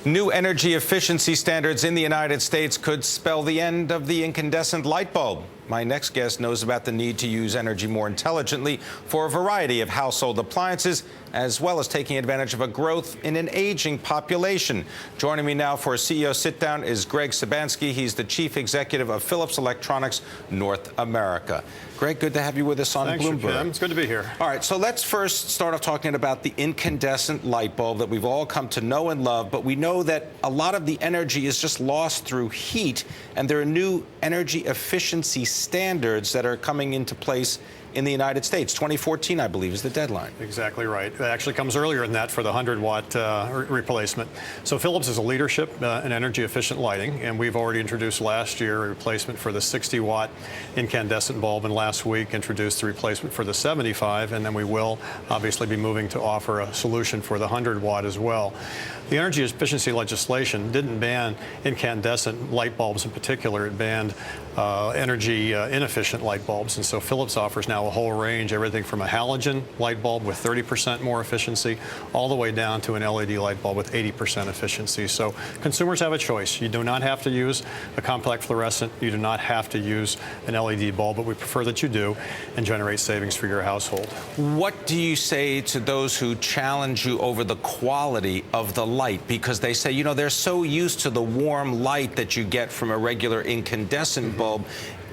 New energy efficiency standards in the United States could spell the end of the incandescent light bulb. My next guest knows about the need to use energy more intelligently for a variety of household appliances, as well as taking advantage of a growth in an aging population. Joining me now for a CEO sit-down is Greg Sebasky. He's the chief executive of Philips Electronics North America. Greg, good to have you with us on Thanks, Bloomberg. Pimm. It's good to be here. All right, so let's first start off talking about the incandescent light bulb that we've all come to know and love, but we know that a lot of the energy is just lost through heat, and there are new energy efficiency standards that are coming into place in the United States. 2014, I believe, is the deadline. Exactly right. It actually comes earlier than that for the 100-watt replacement. So Philips is a leadership in energy-efficient lighting, and we've already introduced last year a replacement for the 60-watt incandescent bulb, and last week introduced the replacement for the 75, and then we will obviously be moving to offer a solution for the 100-watt as well. The energy efficiency legislation didn't ban incandescent light bulbs in particular. It banned energy inefficient light bulbs, and so Philips offers now a whole range, everything from a halogen light bulb with 30% more efficiency all the way down to an LED light bulb with 80% efficiency. So consumers have a choice. You do not have to use a complex fluorescent. You do not have to use an LED bulb, but we prefer that you do and generate savings for your household. What do you say to those who challenge you over the quality of the light? Because they say, you know, they're so used to the warm light that you get from a regular incandescent bulb.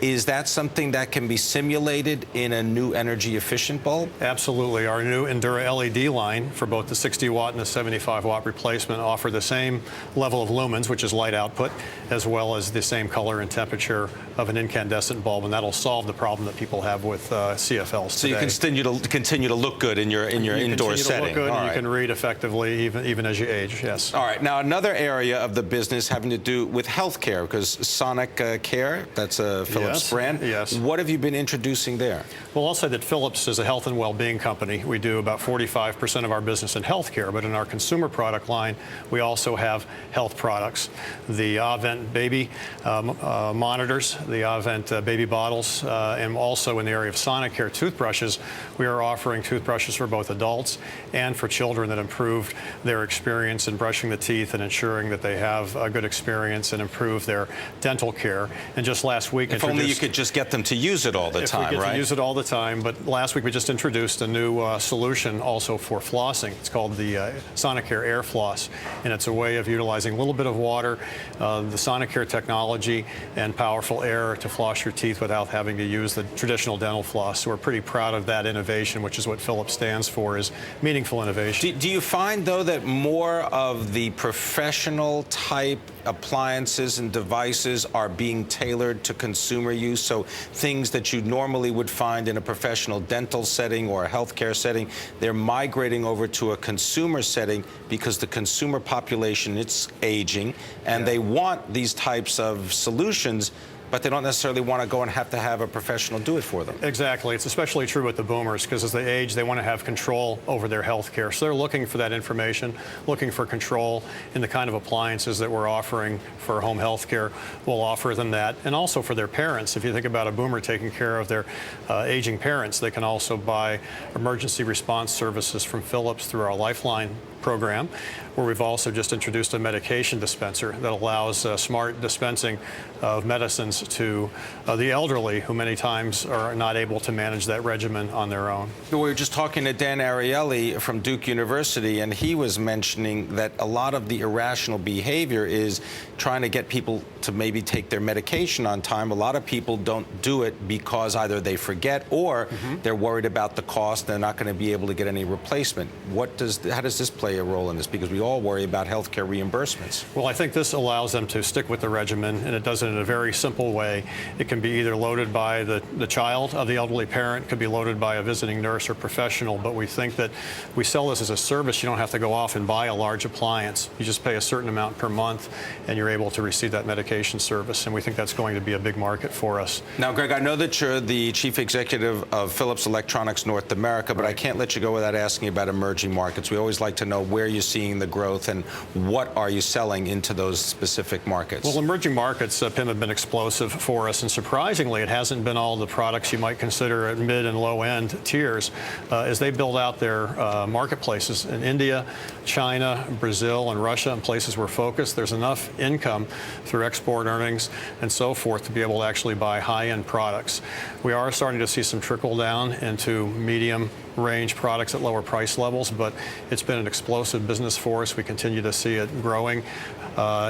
Is that something that can be simulated in a new energy-efficient bulb? Absolutely. Our new Endura LED line for both the 60-watt and the 75-watt replacement offer the same level of lumens, which is light output, as well as the same color and temperature of an incandescent bulb, and that'll solve the problem that people have with CFLs so today. You can continue to look good in your indoor setting. Look good, and you can read effectively even as you age. Yes. All right. Now another area of the business having to do with healthcare, because Sonic Care, that's a Philips brand. Yes. What have you been introducing there? Well, I'll say that Philips is a health and well-being company. We do about 45% of our business in healthcare, but in our consumer product line, we also have health products. The Avent baby monitors, the Avent baby bottles, and also in the area of Sonic Care toothbrushes, we are offering toothbrushes for both adults and for children that improve their experience in brushing the teeth and ensuring that they have a good experience and improve their dental care. And just last week, if only you could just get them to use it all the time, right? If we get to use it all the time, but last week we just introduced a new solution also for flossing. It's called the Sonic Care Air Floss, and it's a way of utilizing a little bit of water, the Sonic Care technology, and powerful air to floss your teeth without having to use the traditional dental floss. So we're pretty proud of that innovation, which is what Philips stands for, is meaningful innovation. Do you find, though, that more of the professional type appliances and devices are being tailored to consumer use? So things that you normally would find in a professional dental setting or a healthcare setting, they're migrating over to a consumer setting because the consumer population is aging, and they want these types of solutions, but they don't necessarily want to go and have to have a professional do it for them. Exactly. It's especially true with the boomers, because as they age, they want to have control over their health care. So they're looking for that information, looking for control in the kind of appliances that we're offering for home health care. We'll offer them that. And also for their parents. If you think about a boomer taking care of their aging parents, they can also buy emergency response services from Philips through our Lifeline program, where we've also just introduced a medication dispenser that allows smart dispensing of medicines to the elderly, who many times are not able to manage that regimen on their own. We were just talking to Dan Ariely from Duke University, and he was mentioning that a lot of the irrational behavior is trying to get people to maybe take their medication on time. A lot of people don't do it because either they forget or they're worried about the cost. They're not going to be able to get any replacement. How does this play a role in this? Because we all worry about healthcare reimbursements. Well, I think this allows them to stick with the regimen, and it does it in a very simple way. It can be either loaded by the child of the elderly parent, could be loaded by a visiting nurse or professional, but we think that we sell this as a service. You don't have to go off and buy a large appliance. You just pay a certain amount per month, and you're able to receive that medication service, and we think that's going to be a big market for us. Now, Greg, I know that you're the chief executive of Philips Electronics North America, but I can't let you go without asking about emerging markets. We always like to know where you're seeing the growth and what are you selling into those specific markets? Well, emerging markets, Pimm, have been explosive for us, and surprisingly, it hasn't been all the products you might consider at mid and low-end tiers as they build out their marketplaces in India, China, Brazil, and Russia, and places we're focused. There's enough income through export earnings and so forth to be able to actually buy high-end products. We are starting to see some trickle down into medium range products at lower price levels, but it's been an explosive business for us. We continue to see it growing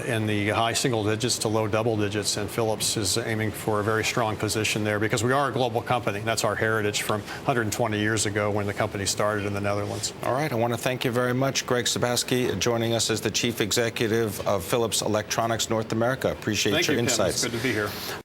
in the high single digits to low double digits, and Philips is aiming for a very strong position there because we are a global company. That's our heritage from 120 years ago when the company started in the Netherlands. All right, I want to thank you very much, Greg Sebasky, joining us as the Chief Executive of Philips Electronics North America. Appreciate your insights. Thank you, Pimm. It's good to be here.